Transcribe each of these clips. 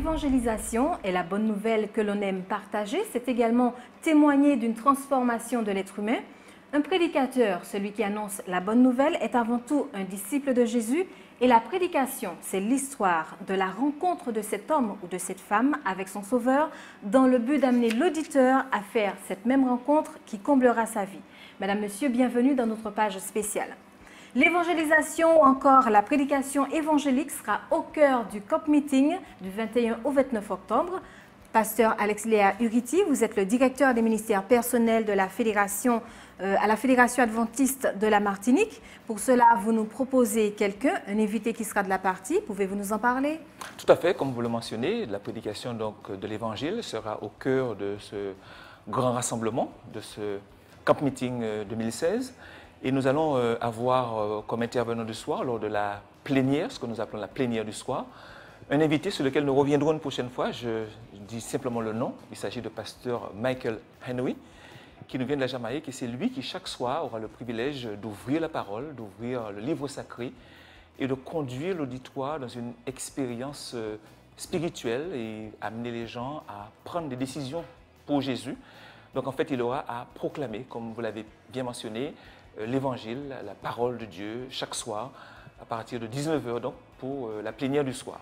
L'évangélisation est la bonne nouvelle que l'on aime partager. C'est également témoigner d'une transformation de l'être humain. Un prédicateur, celui qui annonce la bonne nouvelle, est avant tout un disciple de Jésus. Et la prédication, c'est l'histoire de la rencontre de cet homme ou de cette femme avec son Sauveur dans le but d'amener l'auditeur à faire cette même rencontre qui comblera sa vie. Madame, Monsieur, bienvenue dans notre page spéciale. L'évangélisation ou encore la prédication évangélique sera au cœur du COP Meeting du 21 au 29 octobre. Pasteur Alex Léa Uriti, vous êtes le directeur des ministères personnels de la Fédération à la Fédération adventiste de la Martinique. Pour cela, vous nous proposez quelqu'un, un invité qui sera de la partie. Pouvez-vous nous en parler? Tout à fait, comme vous le mentionnez, la prédication donc, de l'Évangile sera au cœur de ce grand rassemblement, de ce Camp Meeting 2016. Et nous allons avoir comme intervenant du soir, lors de la plénière, ce que nous appelons la plénière du soir, un invité sur lequel nous reviendrons une prochaine fois. Je dis simplement le nom. Il s'agit de pasteur Michael Henry, qui nous vient de la Jamaïque. Et c'est lui qui, chaque soir, aura le privilège d'ouvrir la parole, d'ouvrir le livre sacré et de conduire l'auditoire dans une expérience spirituelle et amener les gens à prendre des décisions pour Jésus. Donc, en fait, il aura à proclamer, comme vous l'avez bien mentionné, l'Évangile, la parole de Dieu, chaque soir, à partir de 19 h, donc, pour la plénière du soir.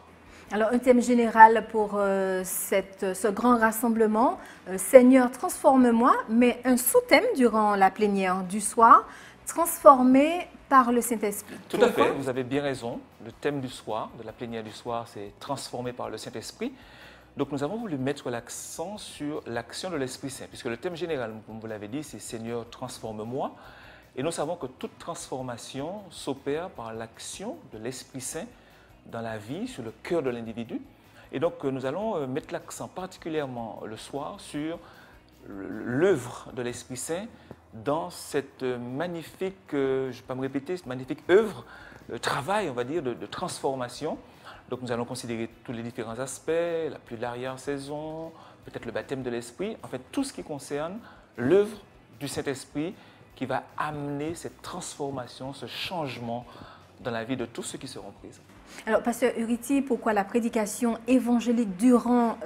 Alors, un thème général pour ce grand rassemblement, Seigneur, transforme-moi, mais un sous-thème durant la plénière du soir, transformé par le Saint-Esprit. Tout à fait, vous avez bien raison. Le thème du soir, de la plénière du soir, c'est transformé par le Saint-Esprit. Donc, nous avons voulu mettre l'accent sur l'action de l'Esprit Saint, puisque le thème général, comme vous l'avez dit, c'est Seigneur, transforme-moi. Et nous savons que toute transformation s'opère par l'action de l'Esprit Saint dans la vie, sur le cœur de l'individu. Et donc, nous allons mettre l'accent particulièrement le soir sur l'œuvre de l'Esprit Saint dans cette magnifique, je ne vais pas me répéter, cette magnifique œuvre, travail, on va dire, de transformation. Donc, nous allons considérer tous les différents aspects, la pluie de l'arrière-saison, peut-être le baptême de l'Esprit, en fait, tout ce qui concerne l'œuvre du Saint-Esprit qui va amener cette transformation, ce changement dans la vie de tous ceux qui seront présents. Alors, pasteur Uriti, pourquoi la prédication évangélique durant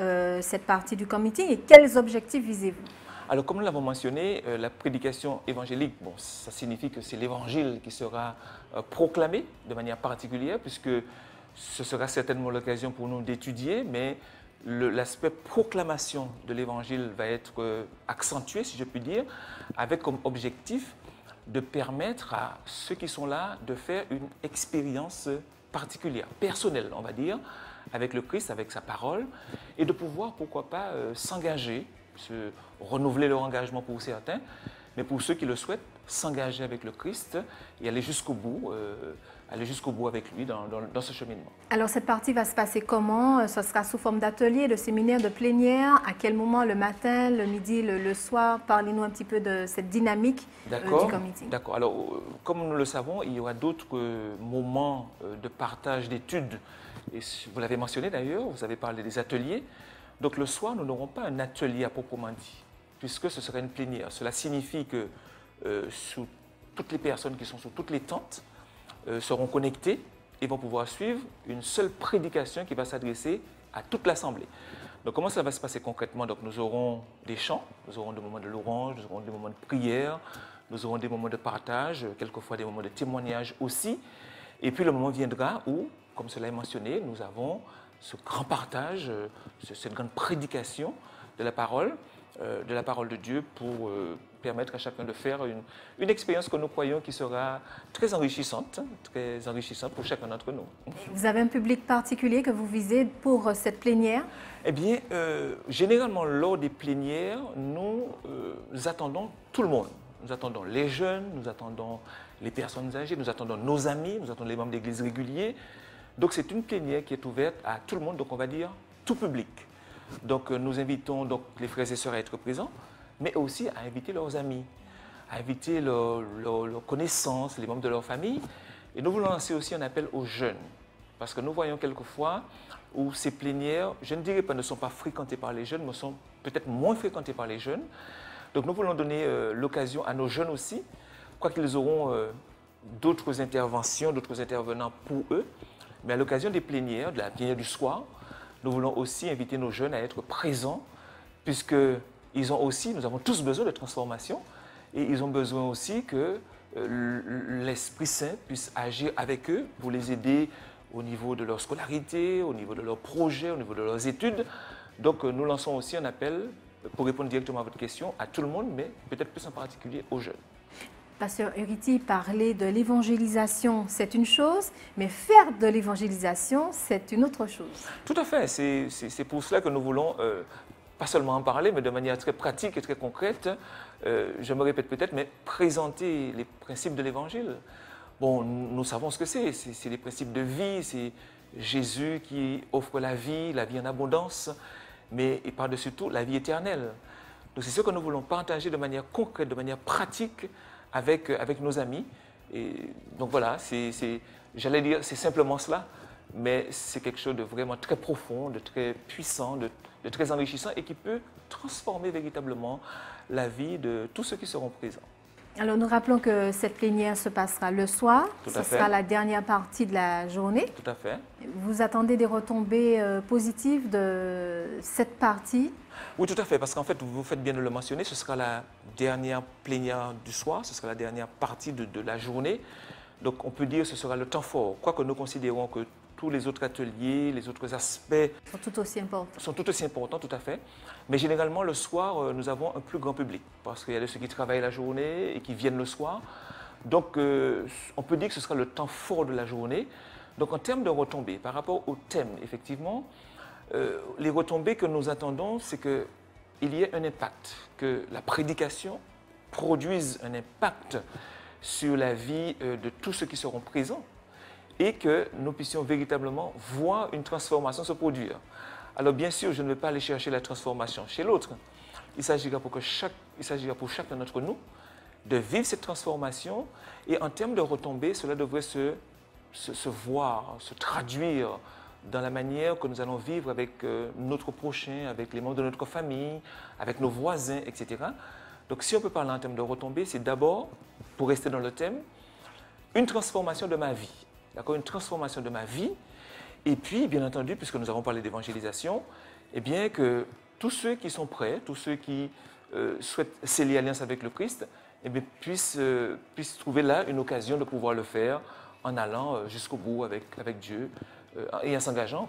cette partie du Camp Meeting et quels objectifs visez-vous? Alors, comme nous l'avons mentionné, la prédication évangélique, bon, ça signifie que c'est l'Évangile qui sera proclamé de manière particulière, puisque ce sera certainement l'occasion pour nous d'étudier, mais l'aspect proclamation de l'Évangile va être accentué, si je puis dire, avec comme objectif de permettre à ceux qui sont là de faire une expérience particulière, personnelle, on va dire, avec le Christ, avec sa parole, et de pouvoir, pourquoi pas, s'engager, renouveler leur engagement pour certains, mais pour ceux qui le souhaitent, s'engager avec le Christ et aller jusqu'au bout avec lui dans ce cheminement. Alors, cette partie va se passer comment? Ce sera sous forme d'atelier, de séminaire, de plénière? À quel moment? Le matin, le midi, le soir? Parlez-nous un petit peu de cette dynamique du Camp Meeting. D'accord. Alors, comme nous le savons, il y aura d'autres moments de partage d'études. Et vous l'avez mentionné d'ailleurs, vous avez parlé des ateliers. Donc, le soir, nous n'aurons pas un atelier à proprement dit, puisque ce sera une plénière. Cela signifie que toutes les personnes qui sont sous toutes les tentes seront connectées et vont pouvoir suivre une seule prédication qui va s'adresser à toute l'Assemblée. Donc, comment ça va se passer concrètement? Donc, nous aurons des chants, nous aurons des moments de louange, nous aurons des moments de prière, nous aurons des moments de partage, quelquefois des moments de témoignage aussi. Et puis, le moment viendra où, comme cela est mentionné, nous avons ce grand partage, cette grande prédication de la parole de Dieu pour permettre à chacun de faire une expérience que nous croyons qui sera très enrichissante pour chacun d'entre nous. Vous avez un public particulier que vous visez pour cette plénière? Eh bien, généralement, lors des plénières, nous attendons tout le monde. Nous attendons les jeunes, nous attendons les personnes âgées, nous attendons nos amis, nous attendons les membres d'église réguliers. Donc, c'est une plénière qui est ouverte à tout le monde, donc on va dire tout public. Donc, nous invitons donc, les frères et sœurs à être présents, mais aussi à inviter leurs amis, à inviter leurs connaissances, les membres de leur famille. Et nous voulons lancer aussi un appel aux jeunes, parce que nous voyons quelquefois où ces plénières, je ne dirais pas ne sont pas fréquentées par les jeunes, mais sont peut-être moins fréquentées par les jeunes. Donc, nous voulons donner l'occasion à nos jeunes aussi, quoiqu'ils auront d'autres interventions, d'autres intervenants pour eux, mais à l'occasion des plénières, de la plénière du soir, nous voulons aussi inviter nos jeunes à être présents, puisque nous avons tous besoin de transformation, et ils ont besoin aussi que l'Esprit Saint puisse agir avec eux pour les aider au niveau de leur scolarité, au niveau de leurs projets, au niveau de leurs études. Donc nous lançons aussi un appel, pour répondre directement à votre question, à tout le monde, mais peut-être plus en particulier aux jeunes. Pasteur Uriti, parler de l'évangélisation, c'est une chose, mais faire de l'évangélisation, c'est une autre chose. Tout à fait. C'est pour cela que nous voulons, pas seulement en parler, mais de manière très pratique et très concrète, je me répète peut-être, mais présenter les principes de l'évangile. Bon, nous savons ce que c'est les principes de vie, c'est Jésus qui offre la vie en abondance, mais et par-dessus tout, la vie éternelle. Donc c'est ce que nous voulons partager de manière concrète, de manière pratique, avec nos amis. Et donc voilà, j'allais dire, c'est simplement cela, mais c'est quelque chose de vraiment très profond, de très puissant, de très enrichissant et qui peut transformer véritablement la vie de tous ceux qui seront présents. Alors nous rappelons que cette plénière se passera le soir, Tout à ce fait. sera la dernière partie de la journée. Tout à fait. Vous attendez des retombées positives de cette partie? Oui, tout à fait, parce qu'en fait, vous faites bien de le mentionner, ce sera la dernière plénière du soir, ce sera la dernière partie de la journée. Donc on peut dire que ce sera le temps fort, quoique nous considérons que tous les autres ateliers, les autres aspects Sont tout aussi importants. sont tout aussi importants, tout à fait. Mais généralement, le soir, nous avons un plus grand public, parce qu'il y a de ceux qui travaillent la journée et qui viennent le soir. Donc on peut dire que ce sera le temps fort de la journée. Donc en termes de retombées, par rapport au thème, effectivement, les retombées que nous attendons, c'est qu'il y ait un impact, que la prédication produise un impact sur la vie de tous ceux qui seront présents et que nous puissions véritablement voir une transformation se produire. Alors bien sûr, je ne vais pas aller chercher la transformation chez l'autre. Il s'agira pour chacun d'entre nous de vivre cette transformation et en termes de retombées, cela devrait se voir, se traduire dans la manière que nous allons vivre avec notre prochain, avec les membres de notre famille, avec nos voisins, etc. Donc si on peut parler en termes de retombées, c'est d'abord, pour rester dans le thème, une transformation de ma vie. D'accord, une transformation de ma vie. Et puis, bien entendu, puisque nous avons parlé d'évangélisation, eh bien que tous ceux qui sont prêts, tous ceux qui souhaitent sceller alliance avec le Christ, eh bien, puissent trouver là une occasion de pouvoir le faire en allant jusqu'au bout avec Dieu et en s'engageant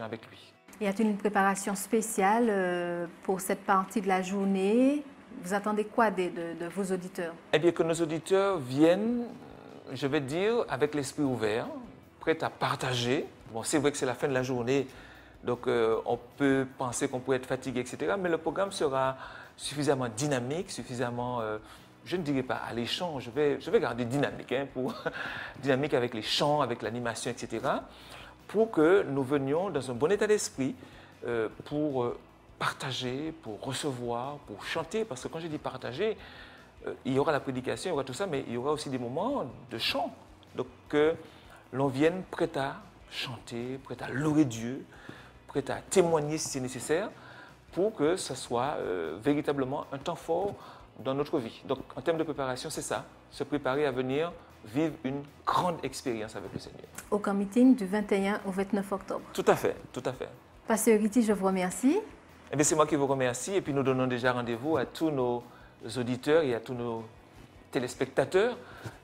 avec lui. Y a-t-il une préparation spéciale pour cette partie de la journée? Vous attendez quoi de vos auditeurs? Eh bien, que nos auditeurs viennent, je vais dire, avec l'esprit ouvert, prêts à partager. Bon, c'est vrai que c'est la fin de la journée, donc on peut penser qu'on pourrait être fatigué, etc. Mais le programme sera suffisamment dynamique, suffisamment, je ne dirais pas alléchant, je vais garder dynamique, dynamique avec les chants, avec l'animation, etc. Pour que nous venions dans un bon état d'esprit pour partager, pour recevoir, pour chanter. Parce que quand je dis partager, il y aura la prédication, il y aura tout ça, mais il y aura aussi des moments de chant. Donc que l'on vienne prêt à chanter, prêt à louer Dieu, prêt à témoigner si c'est nécessaire, pour que ce soit véritablement un temps fort dans notre vie. Donc en termes de préparation, c'est ça, se préparer à venir vivre une grande expérience avec le Seigneur. Au camp meeting du 21 au 29 octobre. Tout à fait, tout à fait. Pasteur Uriti, je vous remercie. Eh bien, c'est moi qui vous remercie et puis nous donnons déjà rendez-vous à tous nos auditeurs et à tous nos téléspectateurs.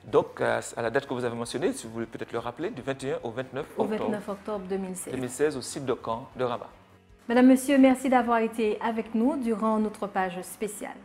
Donc, à la date que vous avez mentionnée, si vous voulez peut-être le rappeler, du 21 au 29 octobre, 29 octobre 2016 au site de camp de Rabat. Mesdames, Messieurs, merci d'avoir été avec nous durant notre page spéciale.